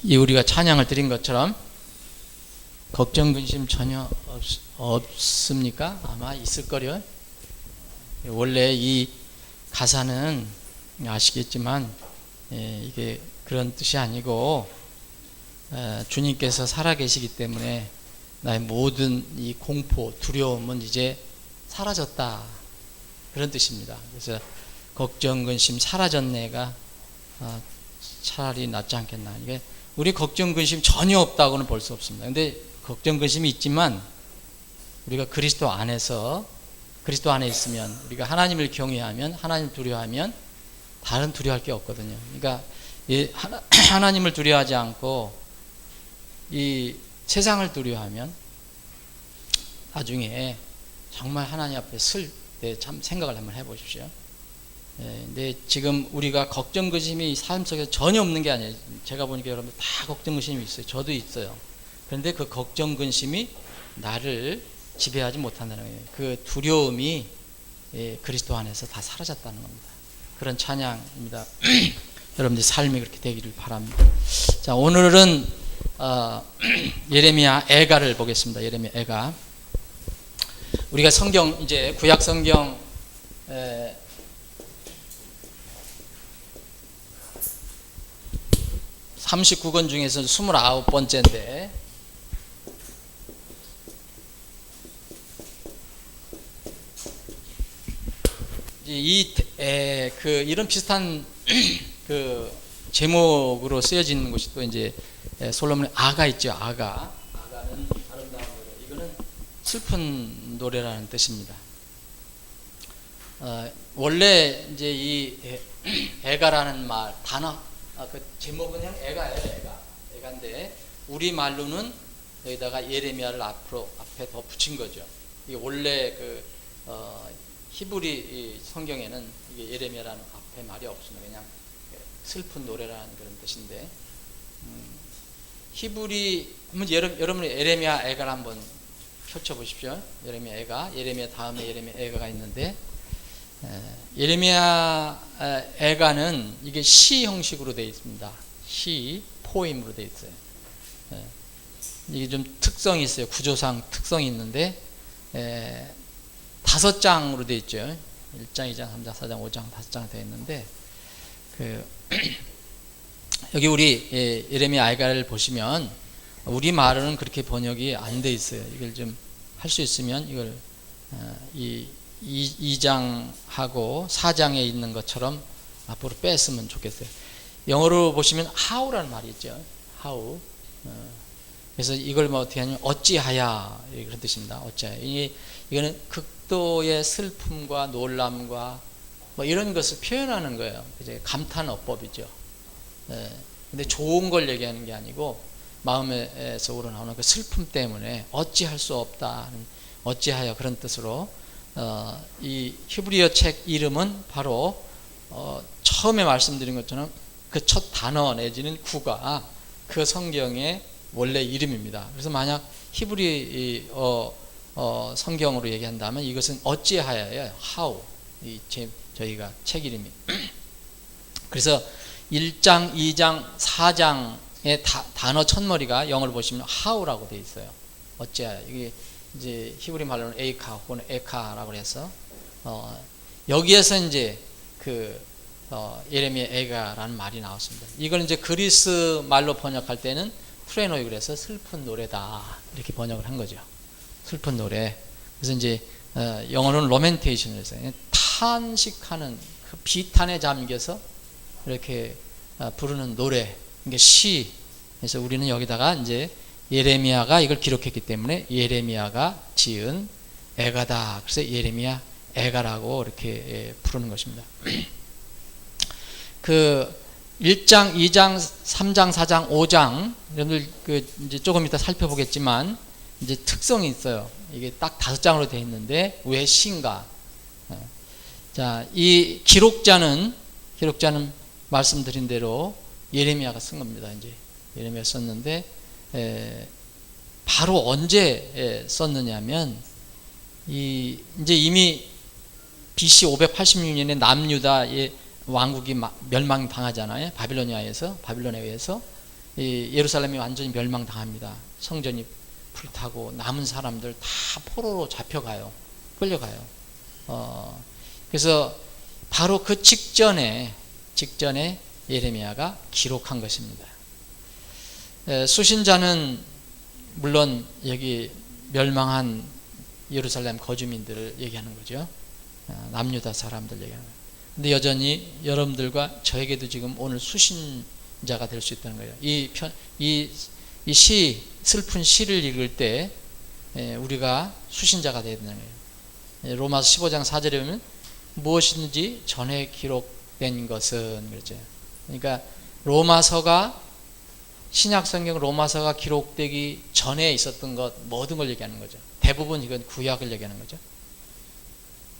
우리가 찬양을 드린 것처럼 걱정 근심 전혀 없습니까? 아마 있을 거려. 원래 이 가사는 아시겠지만 이게 그런 뜻이 아니고 주님께서 살아계시기 때문에 나의 모든 이 공포, 두려움은 이제 사라졌다, 그런 뜻입니다. 그래서 걱정 근심 사라졌네가 차라리 낫지 않겠나. 이게 우리 걱정 근심 전혀 없다고는 볼 수 없습니다. 근데 걱정 근심이 있지만 우리가 그리스도 안에 있으면, 우리가 하나님을 경외하면, 하나님을 두려워하면 다른 두려워할 게 없거든요. 그러니까 하나님을 두려워하지 않고 이 세상을 두려워하면 나중에 정말 하나님 앞에 설 때 참 생각을 한번 해보십시오. 근데 지금 우리가 걱정 근심이 삶 속에 전혀 없는 게 아니에요. 제가 보니까 여러분들 다 걱정 근심이 있어요. 저도 있어요. 그런데 그 걱정 근심이 나를 지배하지 못한다는 거예요. 그 두려움이 그리스도 안에서 다 사라졌다는 겁니다. 그런 찬양입니다. 여러분들 삶이 그렇게 되기를 바랍니다. 자, 오늘은 예레미야 애가를 보겠습니다. 예레미야 애가. 우리가 성경, 이제 구약 성경 39권 중에서 29번째인데 이런 비슷한 그 제목으로 쓰여지는 것이 또 이제 솔로몬의 아가 있죠. 아가는 아름다운 노래. 이거는 슬픈 노래라는 뜻입니다. 원래 이제 이 애가라는 말 단어, 그 제목은 그냥 애가인데 우리 말로는 여기다가 예레미야를 앞에 더 붙인 거죠. 이게 원래 그 히브리 성경에는 이게 예레미야라는 앞에 말이 없습니다. 그냥 슬픈 노래라는 그런 뜻인데, 히브리 여러분이 예레미야 애가를 한번 펼쳐보십시오. 예레미야 애가, 예레미야 다음에 예레미야 애가가 있는데, 예레미야 애가는 이게 시 형식으로 되어 있습니다. 시, 포임으로 되어 있어요. 이게 좀 특성이 있어요. 구조상 특성이 있는데 5장으로 되어 있죠. 1장, 2장, 3장, 4장, 5장, 5장 되어 있는데, 여기 우리 예레미야 애가를 보시면 우리 말로는 그렇게 번역이 안 돼 있어요. 이걸 좀 할 수 있으면 이걸 2장하고 4장에 있는 것처럼 앞으로 뺐으면 좋겠어요. 영어로 보시면 how라는 말이 있죠. how. 그래서 이걸 뭐 어떻게 하냐면 어찌하야, 그런 뜻입니다. 어찌하야. 이거는 극도의 슬픔과 놀람과 뭐 이런 것을 표현하는 거예요. 이제 감탄 어법이죠. 근데 좋은 걸 얘기하는 게 아니고 마음에서 우러나오는 그 슬픔 때문에 어찌할 수 없다, 어찌하여, 그런 뜻으로 이 히브리어 책 이름은 바로 처음에 말씀드린 것처럼 그 첫 단어 내지는 구가 그 성경의 원래 이름입니다. 그래서 만약 히브리 성경으로 얘기한다면 이것은 어찌하여예요. how. 저희가 책 이름이. 그래서 1장, 2장, 4장의 단어 첫머리가 영어로 보시면 how라고 되어 있어요. 어찌하여. 이게 이제 히브리 말로는 에이카 혹은 에카라고 해서 여기에서 이제 예레미야 애가라는 말이 나왔습니다. 이걸 이제 그리스 말로 번역할 때는 프레노이, 그래서 슬픈 노래다, 이렇게 번역을 한 거죠. 슬픈 노래. 그래서 이제 영어로는 로멘테이션을 했어요. 탄식하는 그 비탄에 잠겨서 이렇게 부르는 노래, 이게 시. 그래서 우리는 여기다가 이제 예레미야가 이걸 기록했기 때문에 예레미야가 지은 애가다. 그래서 예레미야 애가라고 이렇게 부르는 것입니다. 그 1장, 2장, 3장, 4장, 5장, 여러분들 이제 조금 이따 살펴보겠지만 이제 특성이 있어요. 이게 딱 5장으로 되어 있는데 왜 시인가? 자, 이 기록자는 말씀드린 대로 예레미야가 쓴 겁니다. 이제 예레미야 썼는데 바로 언제 썼느냐면 이제 이미 BC 586년에 남유다의 왕국이 멸망당하잖아요. 바빌론에 의해서 이 예루살렘이 완전히 멸망당합니다. 성전이 불타고 남은 사람들 다 포로로 잡혀가요. 끌려가요. 그래서 바로 그 직전에 예레미야가 기록한 것입니다. 수신자는 물론 여기 멸망한 예루살렘 거주민들을 얘기하는 거죠. 남유다 사람들 얘기하는 거예요. 근데 여전히 여러분들과 저에게도 지금 오늘 수신자가 될 수 있다는 거예요. 이 슬픈 시를 읽을 때 우리가 수신자가 되어야 되는 거예요. 로마서 15장 4절에 보면 무엇이든지 전에 기록된 것은 그렇죠. 그러니까 신약성경 로마서가 기록되기 전에 있었던 것 모든 걸 얘기하는 거죠. 대부분 이건 구약을 얘기하는 거죠.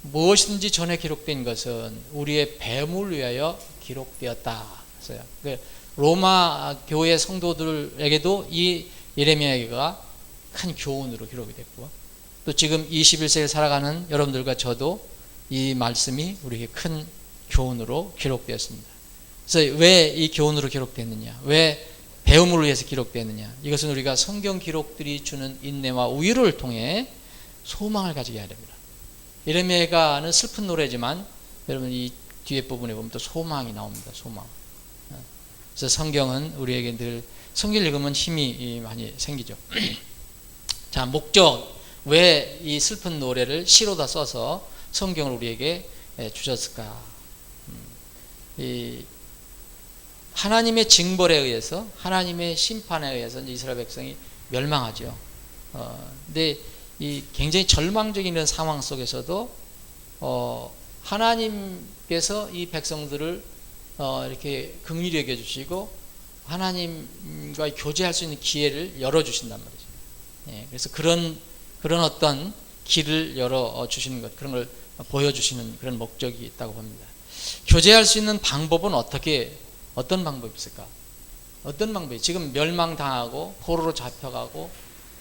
무엇이든지 전에 기록된 것은 우리의 배움을 위하여 기록되었다. 그래서 로마 교회 성도들에게도 이 예레미야가 큰 교훈으로 기록이 됐고, 또 지금 21세기를 살아가는 여러분들과 저도 이 말씀이 우리에게 큰 교훈으로 기록되었습니다. 그래서 왜 이 교훈으로 기록됐느냐, 왜 배움을 위해서 기록되느냐, 이것은 우리가 성경 기록들이 주는 인내와 우유를 통해 소망을 가지게 해야 됩니다. 예레미야가는 슬픈 노래지만 여러분 이 뒤에 부분에 보면 또 소망이 나옵니다. 소망. 그래서 성경은 우리에게 늘 성경을 읽으면 힘이 많이 생기죠. 자, 목적, 왜 이 슬픈 노래를 시로다 써서 성경을 우리에게 주셨을까? 하나님의 징벌에 의해서, 하나님의 심판에 의해서 이스라엘 백성이 멸망하죠. 근데 이 굉장히 절망적인 이런 상황 속에서도 하나님께서 이 백성들을 이렇게 긍휼히 여겨 주시고 하나님과 교제할 수 있는 기회를 열어 주신단 말이죠. 그래서 그런 어떤 길을 열어 주시는 것, 그런 걸 보여주시는 그런 목적이 있다고 봅니다. 교제할 수 있는 방법은 어떤 방법이 있을까? 어떤 방법이, 지금 멸망당하고 포로로 잡혀가고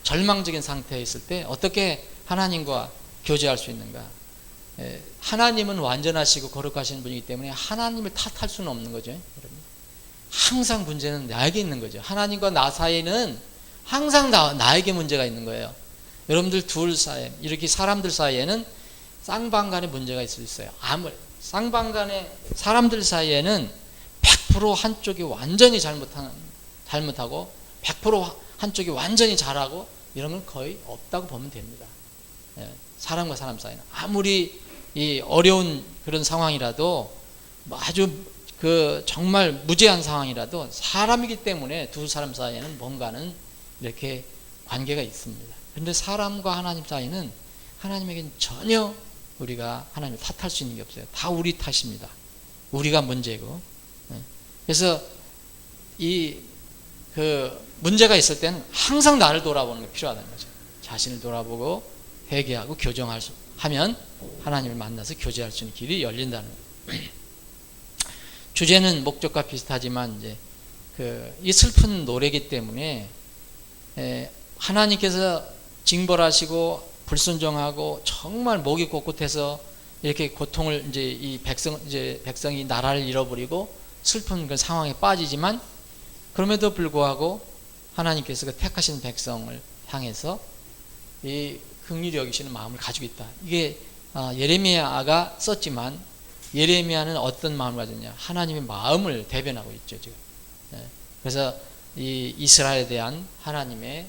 절망적인 상태에 있을 때 어떻게 하나님과 교제할 수 있는가? 하나님은 완전하시고 거룩하신 분이기 때문에 하나님을 탓할 수는 없는 거죠. 항상 문제는 나에게 있는 거죠. 하나님과 나 사이에는 항상 나에게 문제가 있는 거예요. 여러분들 둘 사이에, 이렇게 사람들 사이에는 쌍방간에 문제가 있을 수 있어요. 쌍방간에 사람들 사이에는 100% 한쪽이 완전히 잘못하고 100% 한쪽이 완전히 잘하고 이런 건 거의 없다고 보면 됩니다. 사람과 사람 사이는 아무리 이 어려운 그런 상황이라도, 아주 정말 무제한 상황이라도 사람이기 때문에 두 사람 사이에는 뭔가는 이렇게 관계가 있습니다. 그런데 사람과 하나님 사이는 하나님에게는 전혀 우리가 하나님을 탓할 수 있는 게 없어요. 다 우리 탓입니다. 우리가 문제고. 그래서 문제가 있을 때는 항상 나를 돌아보는 게 필요하다는 거죠. 자신을 돌아보고 회개하고 하면 하나님을 만나서 교제할 수 있는 길이 열린다는 거예요. 주제는 목적과 비슷하지만 이제 이 슬픈 노래이기 때문에 하나님께서 징벌하시고 불순종하고 정말 목이 꼿꼿해서 이렇게 고통을 이제 백성이 나라를 잃어버리고 슬픈 그 상황에 빠지지만, 그럼에도 불구하고 하나님께서 그 택하신 백성을 향해서 이 긍휼히 여기시는 마음을 가지고 있다. 이게 예레미야가 썼지만 예레미야는 어떤 마음을 가졌냐? 하나님의 마음을 대변하고 있죠, 지금. 그래서 이 이스라엘에 대한 하나님의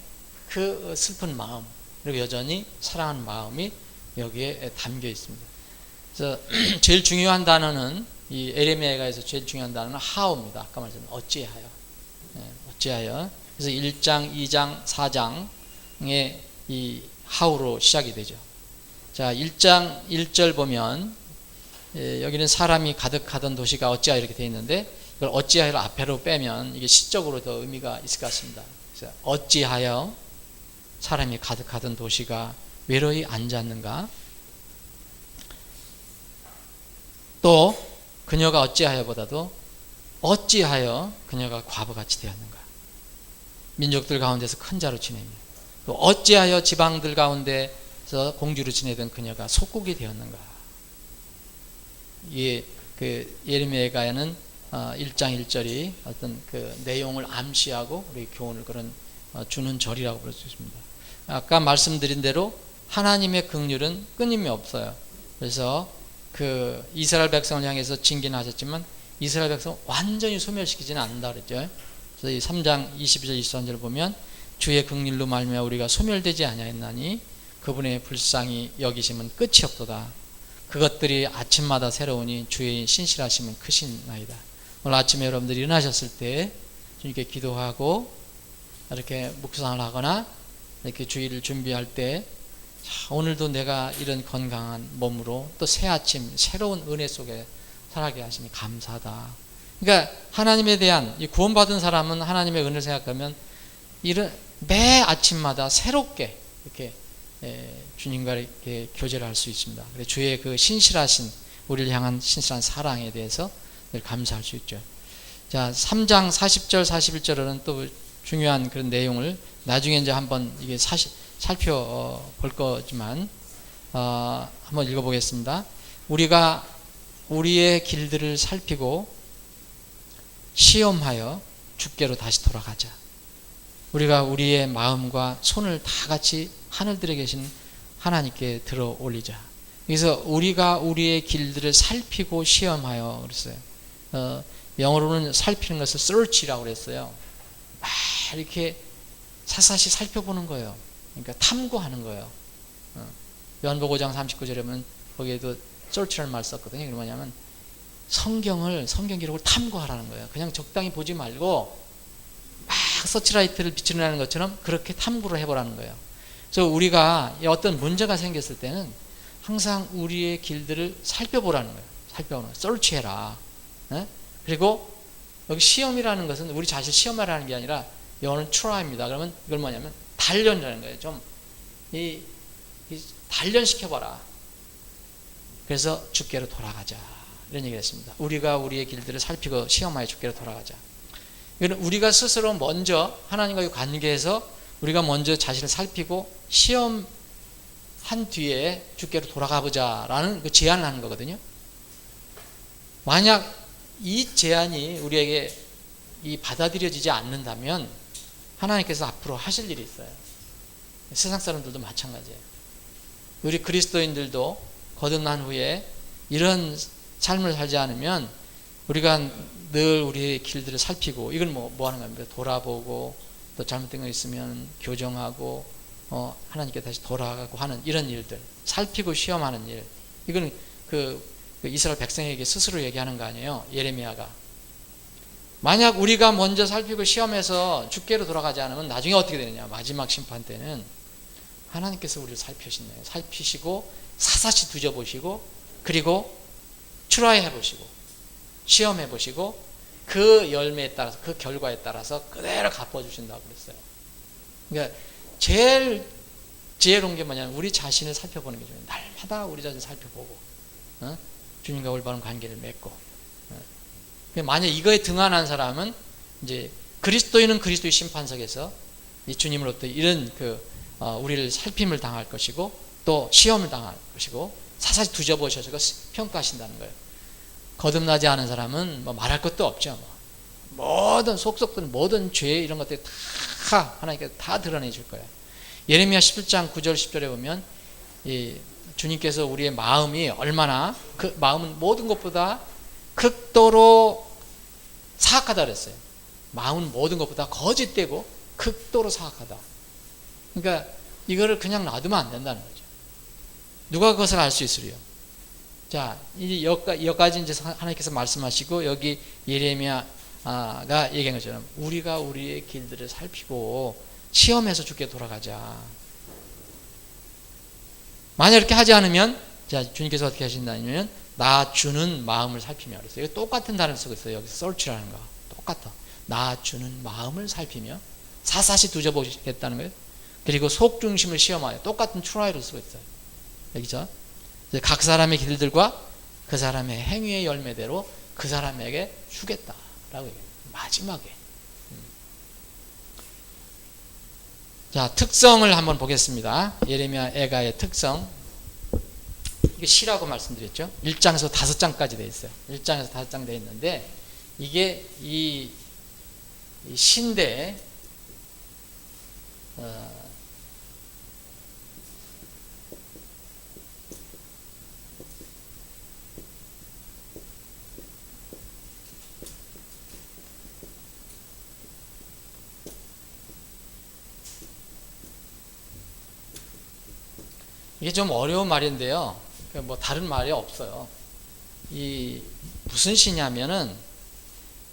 그 슬픈 마음, 그리고 여전히 사랑하는 마음이 여기에 담겨 있습니다. 그래서 제일 중요한 단어는, 이 예레미야에서 제일 중요한 단어는 how입니다. 아까 말씀드린 어찌하여. 어찌하여. 그래서 1장, 2장, 4장의 이 how로 시작이 되죠. 자, 1장 1절 보면 여기는 사람이 가득하던 도시가 어찌하여 이렇게 되어 있는데, 이걸 어찌하여를 앞에로 빼면 이게 시적으로 더 의미가 있을 것 같습니다. 그래서 어찌하여 사람이 가득하던 도시가 외로이 앉았는가? 또 그녀가 어찌하여보다도 어찌하여 그녀가 과부같이 되었는가? 민족들 가운데서 큰 자로 지내며, 또 어찌하여 지방들 가운데서 공주로 지내던 그녀가 속국이 되었는가? 이게 그 예레미야 애가에는 1장 1절이 어떤 그 내용을 암시하고 우리 교훈을 그런 주는 절이라고 볼 수 있습니다. 아까 말씀드린 대로 하나님의 긍휼은 끊임이 없어요. 그래서 그 이스라엘 백성을 향해서 징계는 하셨지만 이스라엘 백성 완전히 소멸시키지는 않는다 그랬죠. 그래서 이 3장 22절 23절 보면 주의 긍휼로 말미암아 우리가 소멸되지 아니하였나니 그분의 불쌍히 여기심은 끝이 없도다. 그것들이 아침마다 새로우니 주의 신실하심은 크신나이다. 오늘 아침에 여러분들이 일어나셨을 때 주님께 기도하고 이렇게 묵상을 하거나 이렇게 주일을 준비할 때 오늘도 내가 이런 건강한 몸으로 또 새 아침 새로운 은혜 속에 살아가게 하시니 감사하다. 그러니까 하나님에 대한 이 구원받은 사람은 하나님의 은혜를 생각하면 이런 매 아침마다 새롭게 이렇게 주님과 이렇게 교제를 할 수 있습니다. 그래서 주의 그 신실하신 우리를 향한 신실한 사랑에 대해서 늘 감사할 수 있죠. 자, 3장 40절 41절은 또 중요한 그런 내용을 나중에 이제 한번 이게 살펴볼 거지만 한번 읽어보겠습니다. 우리가 우리의 길들을 살피고 시험하여 주께로 다시 돌아가자. 우리가 우리의 마음과 손을 다 같이 하늘들에 계신 하나님께 들어 올리자. 그래서 우리가 우리의 길들을 살피고 시험하여 그랬어요. 영어로는 살피는 것을 search라고 그랬어요. 막 이렇게 사사시 살펴보는 거예요. 그러니까 탐구하는 거예요. 요한복음 5장 39절에 보면 거기에도 search라는 말 썼거든요. 그게 뭐냐면 성경 기록을 탐구하라는 거예요. 그냥 적당히 보지 말고 막 서치라이트를 비추는 것처럼 그렇게 탐구를 해보라는 거예요. 그래서 우리가 어떤 문제가 생겼을 때는 항상 우리의 길들을 살펴보라는 거예요. 살펴보는 거예요. search해라. 그리고 여기 시험이라는 것은 우리 자신 시험하라는 게 아니라 영어는 try입니다. 그러면 이걸 뭐냐면 단련이라는 거예요. 좀 단련시켜봐라. 그래서 주께로 돌아가자. 이런 얘기를 했습니다. 우리가 우리의 길들을 살피고 시험하여 주께로 돌아가자. 이건 우리가 스스로 먼저 하나님과의 관계에서 우리가 먼저 자신을 살피고 시험한 뒤에 주께로 돌아가 보자라는 그 제안을 하는 거거든요. 만약 이 제안이 우리에게 받아들여지지 않는다면 하나님께서 앞으로 하실 일이 있어요. 세상 사람들도 마찬가지예요. 우리 그리스도인들도 거듭난 후에 이런 삶을 살지 않으면 우리가 늘 우리의 길들을 살피고 이건 뭐 하는 겁니까? 돌아보고 또 잘못된 거 있으면 교정하고 하나님께 다시 돌아가고 하는 이런 일들, 살피고 시험하는 일. 이건 그 이스라엘 백성에게 스스로 얘기하는 거 아니에요. 예레미야가. 만약 우리가 먼저 살피고 시험해서 주께로 돌아가지 않으면 나중에 어떻게 되느냐? 마지막 심판 때는 하나님께서 우리를 살피시네요. 살피시고 사사시 뒤져보시고 그리고 트라이 해보시고 시험해 보시고 그 열매에 따라서 그 결과에 따라서 그대로 갚아주신다고 그랬어요. 그러니까 제일 지혜로운 게 뭐냐면 우리 자신을 살펴보는 게 중요해요. 날마다 우리 자신을 살펴보고 주님과 올바른 관계를 맺고 만약 이거에 등한한 사람은 이제 그리스도인은 그리스도의 심판석에서 이 주님으로부터 이런 우리를 살핌을 당할 것이고 또 시험을 당할 것이고 사사시 뒤져보셔서 평가하신다는 거예요. 거듭나지 않은 사람은 뭐 말할 것도 없죠. 모든 속속든 모든 죄 이런 것들이 다 하나님께서 다 드러내 줄 거예요. 예레미야 11장 9절 10절에 보면 주님께서 우리의 마음이 얼마나 그 마음은 모든 것보다 극도로 사악하다 그랬어요. 마음은 모든 것보다 거짓되고 극도로 사악하다. 그러니까 이거를 그냥 놔두면 안 된다는 거죠. 누가 그것을 알 수 있으리요? 자, 이제 여기까지 이제 하나님께서 말씀하시고 여기 예레미야가 얘기한 것처럼 우리가 우리의 길들을 살피고 시험해서 주께 돌아가자. 만약 이렇게 하지 않으면 자, 주님께서 어떻게 하신다면 나 주는 마음을 살피며 그랬어요. 이거 똑같은 단어를 쓰고 있어요. 여기서 search라는 거 똑같아. 나 주는 마음을 살피며 사사시 뒤져보겠다는 거예요. 그리고 속 중심을 시험하여 똑같은 try를 쓰고 있어요. 여기죠. 각 사람의 길들과 그 사람의 행위의 열매대로 그 사람에게 주겠다라고 얘기해요. 마지막에. 자, 특성을 한번 보겠습니다. 예레미야 애가의 특성. 이게 시라고 말씀드렸죠. 1장에서 5장까지 되어 있어요. 1장에서 5장 되어 있는데 이게 이 시인데 이게 좀 어려운 말인데요. 뭐 다른 말이 없어요. 이 무슨 시냐면은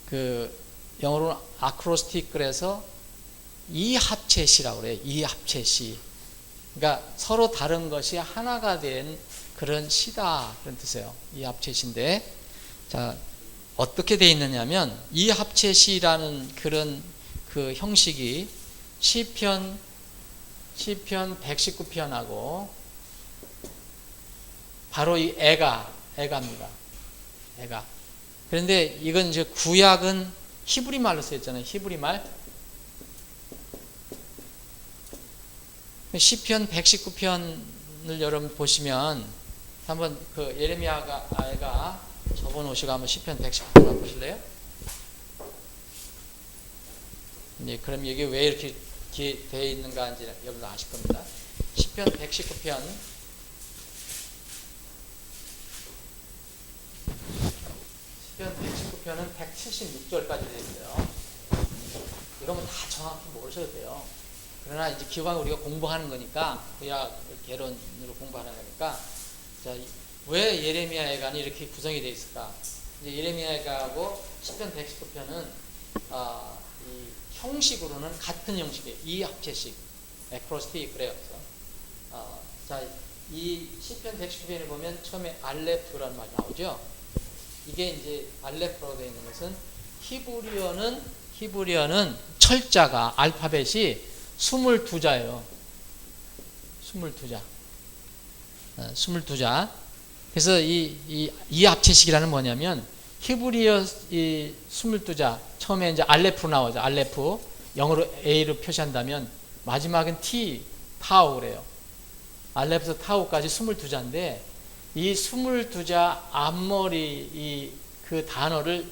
그 영어로는 아크로스틱 그래서 이합체시라고 그래요. 이합체시. 그러니까 서로 다른 것이 하나가 된 그런 시다 그런 뜻이에요. 이합체시인데 자 어떻게 되어 있느냐면 이합체시라는 그런 그 형식이 시편 119편하고 바로 이 애가입니다. 애가. 그런데 이건 이제 구약은 히브리 말로 쓰였잖아요. 히브리 말. 시편 119편을 여러분 보시면 한번 그 예레미야가 애가 접어놓으시고 한번 시편 119편 한번 보실래요? 네, 그럼 이게 왜 이렇게 되어 있는가 이제 여러분 아실 겁니다. 시편 119편 시편 119편은 176절까지 되어 있어요. 이러면 다 정확히 모르셔도 돼요. 그러나 이제 기왕 우리가 공부하는 거니까 구약 개론으로 공부하는 거니까 자, 왜 예레미야 애가는 이렇게 구성이 되어 있을까? 이제 예레미야 애가하고 시편 119편은 이 형식으로는 같은 형식이에요. 이 합체식, 에크로스틱 그래요. 자, 이 시편 119편을 보면 처음에 알레프라는 말이 나오죠. 이게 이제 알레프라고 되어 있는 것은 히브리어는 철자가 알파벳이 22자예요. 22자. 22자. 그래서 이 합체식이라는 뭐냐면 히브리어 이 22자 처음에 이제 알레프로 나오죠. 알레프 영어로 A로 표시한다면 마지막은 T 타우 그래요. 알레프에서 타우까지 22자인데 이 22자 앞머리 그 단어를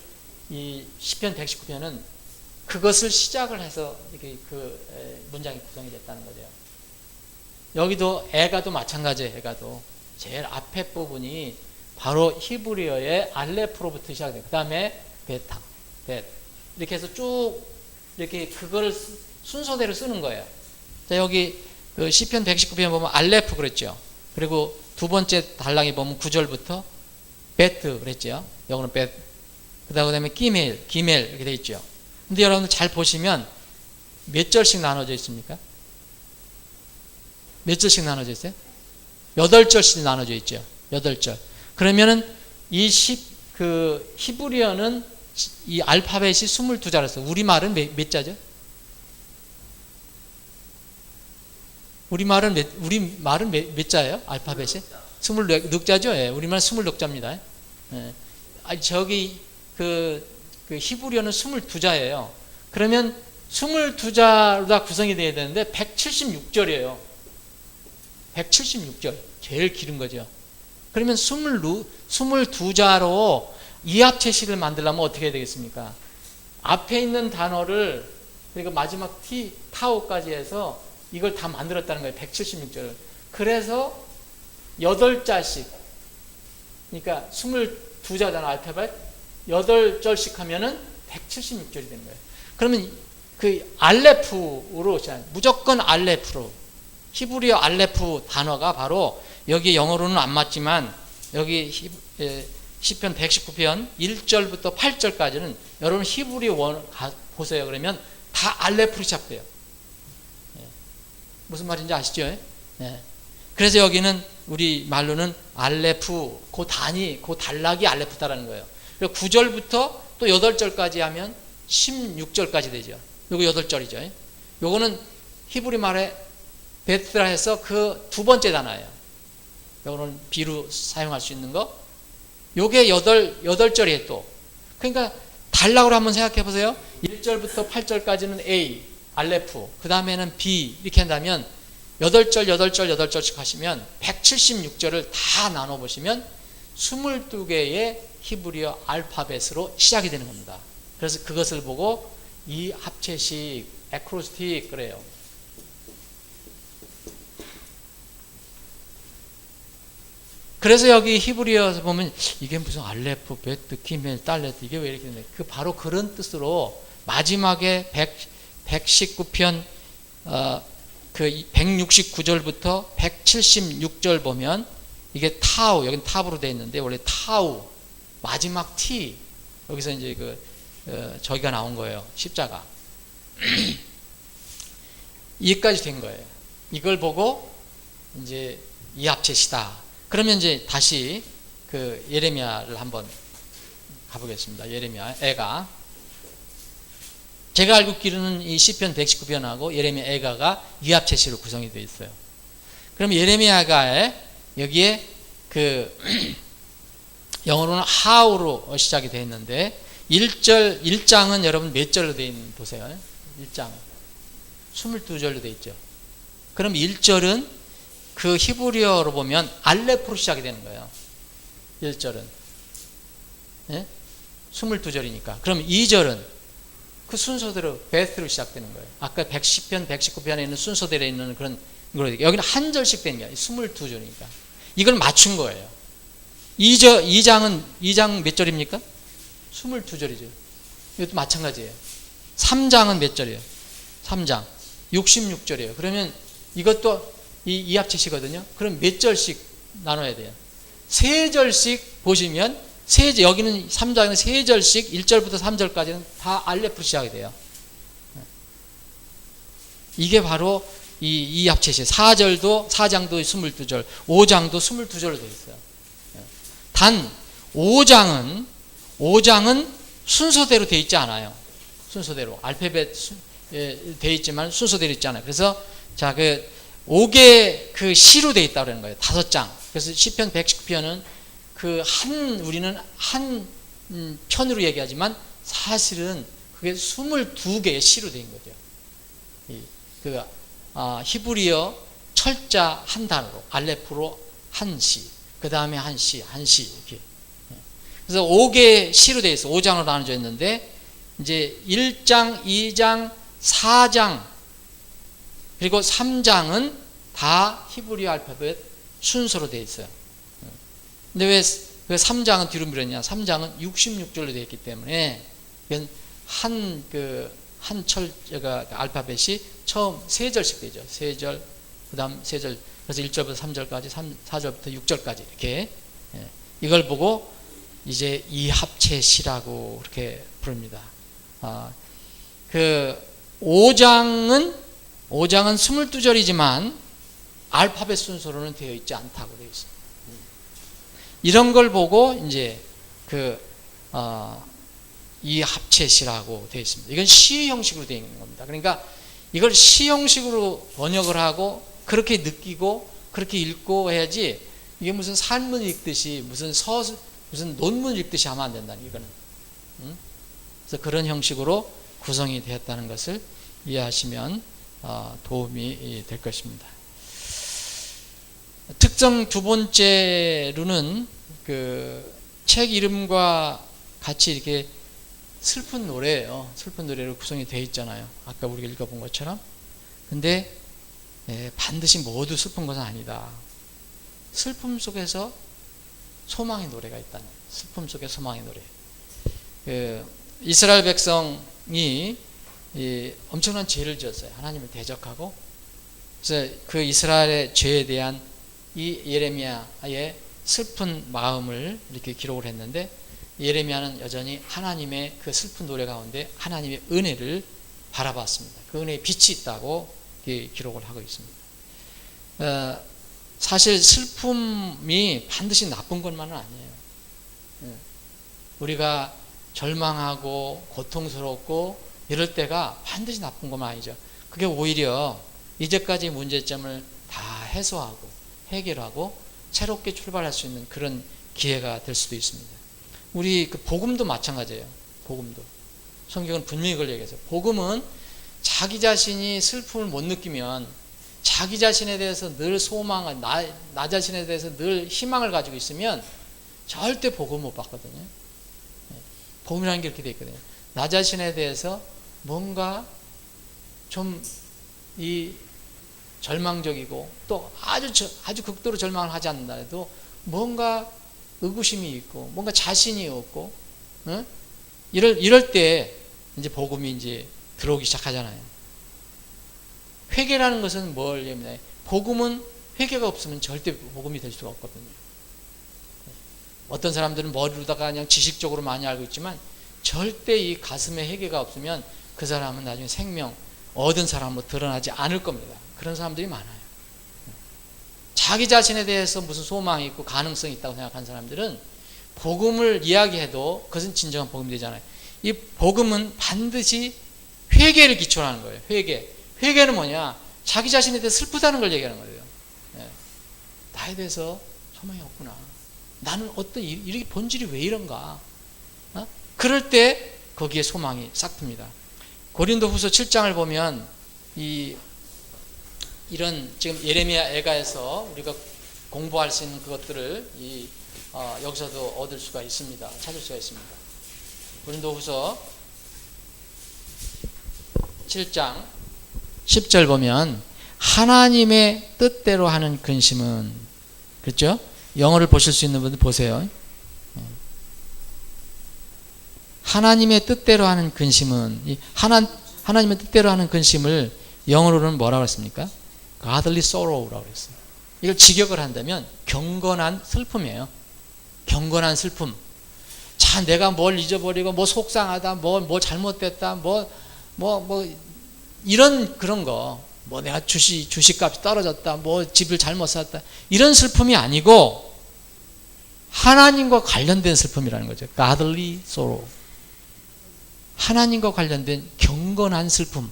이 시편 119편은 그것을 시작을 해서 이렇게 그 문장이 구성이 됐다는 거죠. 여기도 애가도 마찬가지예요. 애가도 제일 앞에 부분이 바로 히브리어의 알레프로부터 시작돼요. 그 다음에 베타, 이렇게 해서 쭉 이렇게 그거를 순서대로 쓰는 거예요. 자, 여기 그 시편 119편 보면 알레프 그랬죠. 그리고 두 번째 달랑이 보면 9절부터 베트 그랬죠. 영어는 베트. 그 다음에 기멜 이렇게 돼 있죠. 근데 여러분들 잘 보시면 몇 절씩 나눠져 있습니까? 몇 절씩 나눠져 있어요? 8절씩 나눠져 있죠. 8절. 그러면은 그 히브리어는 이 알파벳이 22자라서 우리말은 몇 자죠? 우리말은 몇 자예요? 알파벳이? 26자죠? 예. 우리말은 26자입니다. 예. 저기 그 히브리어는 22자예요. 그러면 22자로 구성이 돼야 되는데 176절이에요. 176절. 제일 길은 거죠. 그러면 22자로 이합체식을 만들려면 어떻게 해야 되겠습니까? 앞에 있는 단어를 그리고 마지막 타오까지 해서 이걸 다 만들었다는 거예요. 176절을. 그래서 8자씩 그러니까 22자잖아 알파벳 8절씩 하면은 176절이 되는 거예요. 그러면 그 알레프로 무조건 알레프로 히브리어 알레프 단어가 바로 여기 영어로는 안 맞지만 여기 시편 119편 1절부터 8절까지는 여러분 히브리어 보세요. 그러면 다 알레프로 시작돼요. 무슨 말인지 아시죠? 네. 그래서 여기는 우리 말로는 알레프, 그 단락이 알레프다라는 거예요. 그리고 9절부터 또 8절까지 하면 16절까지 되죠. 요거 8절이죠. 요거는 히브리 말에 베트라 해서 그 두 번째 단어예요. 요거는 비로 사용할 수 있는 거. 요게 8절이에요 또. 그러니까 단락으로 한번 생각해 보세요. 1절부터 8절까지는 A, 알레프, 그 다음에는 B 이렇게 한다면 8절, 8절, 8절씩 하시면 176절을 다 나눠보시면 22개의 히브리어 알파벳으로 시작이 되는 겁니다. 그래서 그것을 보고 이 합체식, 에크로스틱 그래요. 그래서 여기 히브리어에서 보면 이게 무슨 알레프, 베트, 기멜, 달레트 이게 왜 이렇게 되냐. 그 바로 그런 뜻으로 마지막에 119편 그 169절부터 176절 보면 이게 타우, 여긴 탑으로 되어 있는데 원래 타우 마지막 T 여기서 이제 저기가 나온 거예요. 십자가. 이까지 된 거예요. 이걸 보고 이제 이 합체시다. 그러면 이제 다시 그 예레미야를 한번 가보겠습니다. 예레미야 애가 제가 알고 있기로는 이 시편 119편하고 예레미야 애가가 유합체시로 구성이 되어 있어요. 그럼 예레미야가 여기에 그 영어로는 how로 시작이 되어 있는데 1장은 여러분 몇 절로 되어 있는 보세요. 1장 22절로 되어 있죠. 그럼 1절은 그 히브리어로 보면 알레프로 시작이 되는 거예요. 1절은. 예? 22절이니까. 그럼 2절은 그 순서대로 베스로 시작되는 거예요. 아까 110편, 119편에 있는 순서대로 있는 그런 거예요. 여기는 한 절씩 되는 거예요. 22절이니까. 이걸 맞춘 거예요. 2장 몇 절입니까? 22절이죠. 이것도 마찬가지예요. 3장은 몇 절이에요? 3장 66절이에요. 그러면 이것도 이 합체시거든요. 그럼 몇 절씩 나눠야 돼요? 3절씩 보시면 여기는 3장은 3절씩 1절부터 3절까지는 다 알레프로 시작이 돼요. 이게 바로 이 합체시. 4장도 22절, 5장도 22절로 되어 있어요. 단 5장은 순서대로 되어 있지 않아요. 순서대로 알파벳 되어 있지만 순서대로 있지 않아요. 그래서 자, 5개 그 시로 되어 있다고 그러는 거예요. 5장. 그래서 시편 119편은 우리는 한 편으로 얘기하지만 사실은 그게 22개의 시로 되어 있는 거죠. 히브리어 철자 한 단어로 알레프로 한 시, 그 다음에 한 시 이렇게. 그래서 5개 시로 되어 있어. 5장으로 나눠져 있는데 이제 1장, 2장, 4장 그리고 3장은 다 히브리어 알파벳 순서로 되어 있어요. 근데 왜 3장은 뒤로 밀었냐? 3장은 66절로 되어 있기 때문에 한 철자가 알파벳이 처음 3절씩 되죠. 3절, 그 다음 3절, 그래서 1절부터 3절까지, 4절부터 6절까지 이렇게. 이걸 보고 이제 이 합체시라고 그렇게 부릅니다. 5장은 22절이지만 알파벳 순서로는 되어 있지 않다고 되어 있습니다. 이런 걸 보고 이제 이 합체시라고 되어 있습니다. 이건 시 형식으로 되어 있는 겁니다. 그러니까 이걸 시 형식으로 번역을 하고 그렇게 느끼고 그렇게 읽고 해야지 이게 무슨 산문 읽듯이 무슨 논문 읽듯이 하면 안 된다는 이거는. 그래서 그런 형식으로 구성이 되었다는 것을 이해하시면 도움이 될 것입니다. 특성 두 번째로는 책 이름과 같이 이렇게 슬픈 노래예요. 슬픈 노래로 구성이 되어 있잖아요. 아까 우리가 읽어본 것처럼. 근데 반드시 모두 슬픈 것은 아니다. 슬픔 속에서 소망의 노래가 있다는 거예요. 슬픔 속에 소망의 노래. 이스라엘 백성이 엄청난 죄를 지었어요. 하나님을 대적하고. 그래서 그 이스라엘의 죄에 대한 이 예레미야의 슬픈 마음을 이렇게 기록을 했는데 예레미야는 여전히 하나님의 그 슬픈 노래 가운데 하나님의 은혜를 바라봤습니다. 그 은혜의 빛이 있다고 기록을 하고 있습니다. 사실 슬픔이 반드시 나쁜 것만은 아니에요. 우리가 절망하고 고통스럽고 이럴 때가 반드시 나쁜 것만 아니죠. 그게 오히려 이제까지 문제점을 다 해소하고 해결하고 새롭게 출발할 수 있는 그런 기회가 될 수도 있습니다. 우리 복음도 마찬가지예요. 복음도. 성경은 분명히 그걸 얘기해서 복음은 자기 자신이 슬픔을 못 느끼면 자기 자신에 대해서 늘 소망을, 나 자신에 대해서 늘 희망을 가지고 있으면 절대 복음 못 받거든요. 복음이라는 게 이렇게 돼 있거든요. 나 자신에 대해서 뭔가 좀 이 절망적이고 또 아주 극도로 절망을 하지 않는다 해도 뭔가 의구심이 있고 뭔가 자신이 없고, 이럴 때 이제 복음이 이제 들어오기 시작하잖아요. 회개라는 것은 뭘 얘기하냐? 복음은 회개가 없으면 절대 복음이 될 수가 없거든요. 어떤 사람들은 머리로다가 그냥 지식적으로 많이 알고 있지만 절대 이 가슴에 회개가 없으면 그 사람은 나중에 생명 얻은 사람으로 드러나지 않을 겁니다. 그런 사람들이 많아요. 자기 자신에 대해서 무슨 소망이 있고 가능성이 있다고 생각하는 사람들은 복음을 이야기해도 그것은 진정한 복음이 되잖아요. 이 복음은 반드시 회개를 기초로 하는 거예요. 회개는 뭐냐? 자기 자신에 대해 슬프다는 걸 얘기하는 거예요. 나에 대해서 소망이 없구나. 나는 어떤 이렇게 본질이 왜 이런가? 그럴 때 거기에 소망이 싹 틉니다. 고린도후서 7장을 보면 이런 지금 예레미야 애가에서 우리가 공부할 수 있는 그것들을 여기서도 얻을 수가 있습니다. 찾을 수가 있습니다. 고린도후서 7장 10절 보면 하나님의 뜻대로 하는 근심은, 그렇죠? 영어를 보실 수 있는 분들 보세요. 하나님의 뜻대로 하는 근심은, 하나님의 뜻대로 하는 근심을 영어로는 뭐라고 했습니까? Godly sorrow라고 했어요. 이걸 직역을 한다면 경건한 슬픔이에요. 경건한 슬픔. 자, 내가 뭘 잊어버리고 뭐 속상하다, 뭐 잘못됐다, 이런 그런 거, 뭐 내가 주식값이 떨어졌다, 뭐 집을 잘못 샀다, 이런 슬픔이 아니고 하나님과 관련된 슬픔이라는 거죠. Godly sorrow. 하나님과 관련된 경건한 슬픔.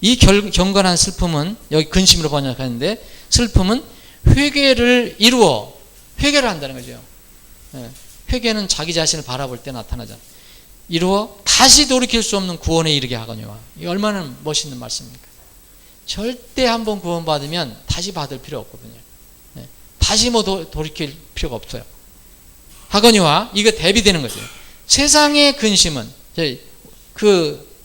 이 경건한 슬픔은, 여기 근심으로 번역하는데, 슬픔은 회개를 한다는 거죠. 회개는 자기 자신을 바라볼 때 나타나잖아요. 이루어 다시 돌이킬 수 없는 구원에 이르게 하거니와. 이 얼마나 멋있는 말씀입니까? 절대 한번 구원받으면 다시 받을 필요 없거든요. 다시 돌이킬 필요가 없어요. 하거니와, 이거 대비되는 거죠. 세상의 근심은,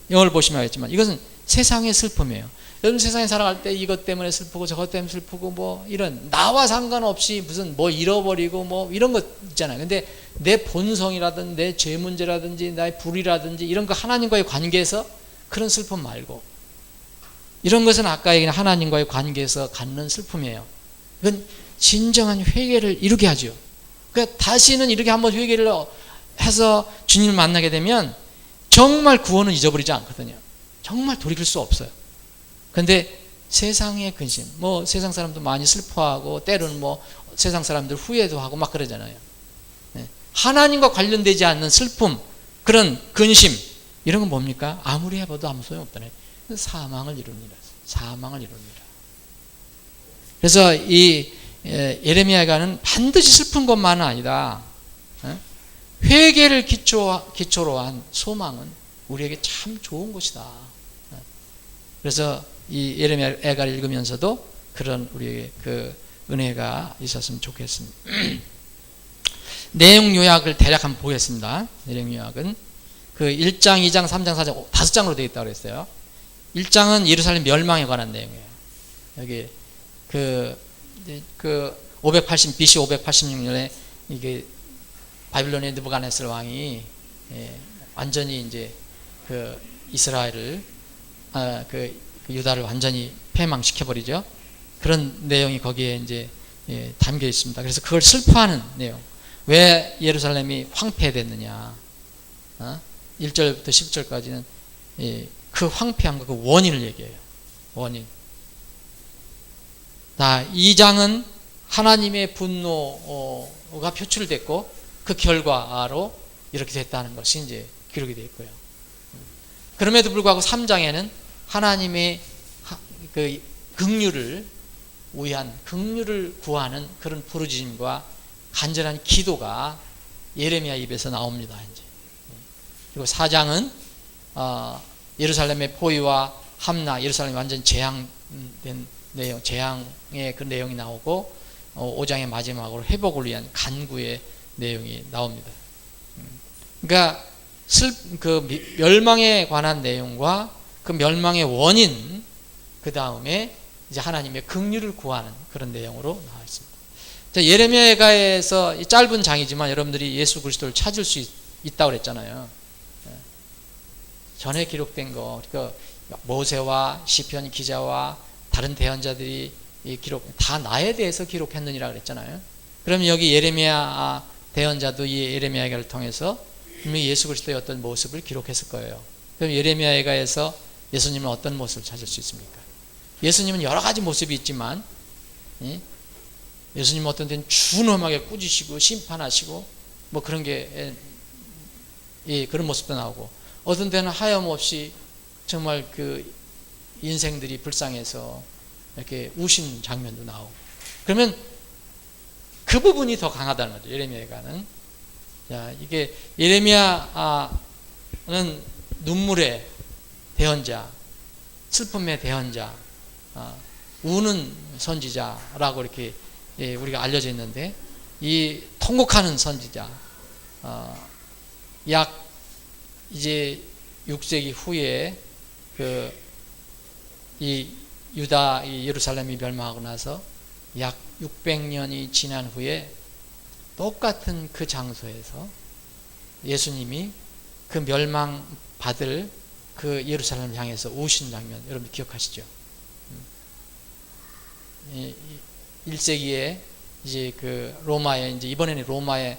영어를 보시면 알겠지만 이것은 세상의 슬픔이에요. 여러분 세상에 살아갈 때 이것 때문에 슬프고 저것 때문에 슬프고 이런 나와 상관없이 무슨 잃어버리고 이런 것 있잖아요. 근데 내 본성이라든지 내 죄 문제라든지 나의 불이라든지 이런 거 하나님과의 관계에서 그런 슬픔 말고, 이런 것은 아까 얘기한 하나님과의 관계에서 갖는 슬픔이에요. 이건 진정한 회개를 이루게 하죠. 그러니까 다시는 이렇게 한번 회개를 해서 주님을 만나게 되면 정말 구원은 잊어버리지 않거든요. 정말 돌이킬 수 없어요. 그런데 세상의 근심, 세상 사람도 많이 슬퍼하고 때로는 세상 사람들 후회도 하고 막 그러잖아요. 하나님과 관련되지 않는 슬픔, 그런 근심, 이런 건 뭡니까? 아무리 해봐도 아무 소용 없다네. 사망을 이룹니다. 사망을 이룹니다. 그래서 이 예레미야가는 반드시 슬픈 것만은 아니다. 회개를 기초로 한 소망은 우리에게 참 좋은 것이다. 그래서 이 예레미야 애가를 읽으면서도 그런 우리에게 그 은혜가 있었으면 좋겠습니다. 내용 요약을 대략 한번 보겠습니다. 내용 요약은 그 1장, 2장, 3장, 4장, 5장으로 되어 있다고 그랬어요. 1장은 예루살렘 멸망에 관한 내용이에요. 여기 BC 586년에 이게 바빌론의 느부갓네살 왕이 완전히 이제 그 이스라엘을 그 유다를 완전히 패망시켜버리죠. 그런 내용이 거기에 이제 담겨 있습니다. 그래서 그걸 슬퍼하는 내용. 왜 예루살렘이 황폐됐느냐? 1절부터 10절까지는 그 황폐한 그 원인을 얘기해요. 원인. 2장은 하나님의 분노가 표출됐고 그 결과로 이렇게 됐다는 것이 이제 기록이 되어 있고요. 그럼에도 불구하고 3장에는 하나님의 그 긍휼을 구하는 그런 부르짖음과 간절한 기도가 예레미야 입에서 나옵니다. 이제. 그리고 4장은 예루살렘의 포위와 함락, 예루살렘이 완전 재앙된 내용, 재앙의 그 내용이 나오고 5장의 마지막으로 회복을 위한 간구의 내용이 나옵니다. 그러니까 그 멸망에 관한 내용과 그 멸망의 원인, 그 다음에 이제 하나님의 긍휼을 구하는 그런 내용으로 나와 있습니다. 예레미야에서 짧은 장이지만 여러분들이 예수 그리스도를 찾을 수 있다고 그랬잖아요. 전에 기록된 거, 그러니까 모세와 시편 기자와 다른 대언자들이 이 기록 다 나에 대해서 기록했느니라 그랬잖아요. 그러면 여기 예레미야 대언자도 이 예레미야를 통해서 분명히 예수 그리스도의 어떤 모습을 기록했을 거예요. 그럼 예레미야에서 예수님은 어떤 모습을 찾을 수 있습니까? 예수님은 여러 가지 모습이 있지만, 예수님은 어떤 때는 준엄하게 꾸짖으시고 심판하시고 뭐 그런 게 그런 모습도 나오고, 어떤 때는 하염없이 정말 그 인생들이 불쌍해서 이렇게 우신 장면도 나오고, 그러면 그 부분이 더 강하다는 거죠. 예레미야가는. 자, 이게 예레미야는 눈물의 대언자, 슬픔의 대언자, 우는 선지자라고 이렇게 우리가 알려져 있는데, 이 통곡하는 선지자, 약 이제 6세기 후에 이 유다, 이 예루살렘이 멸망하고 나서 약 600년이 지난 후에 똑같은 그 장소에서 예수님이 그 멸망받을 그 예루살렘을 향해서 우신 장면, 여러분 기억하시죠? 1세기에 이제 그 로마에, 이제 이번에는 로마의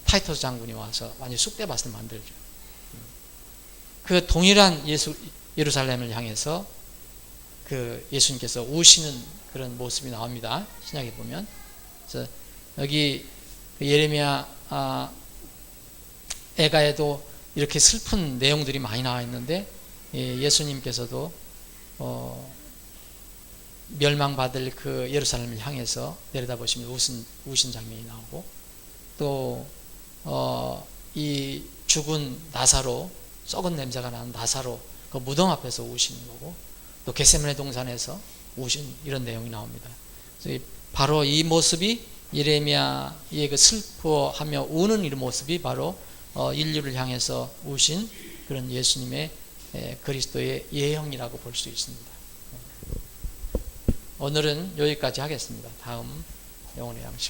타이터스 장군이 와서 완전 쑥대밭을 만들죠. 그 동일한 예루살렘을 향해서 그 예수님께서 우시는 그런 모습이 나옵니다. 신약에 보면. 그래서 여기 예레미야 애가에도 이렇게 슬픈 내용들이 많이 나와 있는데, 예수님께서도 멸망받을 그 예루살렘을 향해서 내려다보시면 우신 장면이 나오고, 또 이 죽은 나사로, 썩은 냄새가 나는 나사로 그 무덤 앞에서 우시는 거고, 또 겟세마네 동산에서 우신 이런 내용이 나옵니다. 그래서 바로 이 모습이 예레미야의 그 슬퍼하며 우는 이런 모습이 바로 인류를 향해서 우신 그런 예수님의 그리스도의 예형이라고 볼 수 있습니다. 오늘은 여기까지 하겠습니다. 다음 영혼의 양식.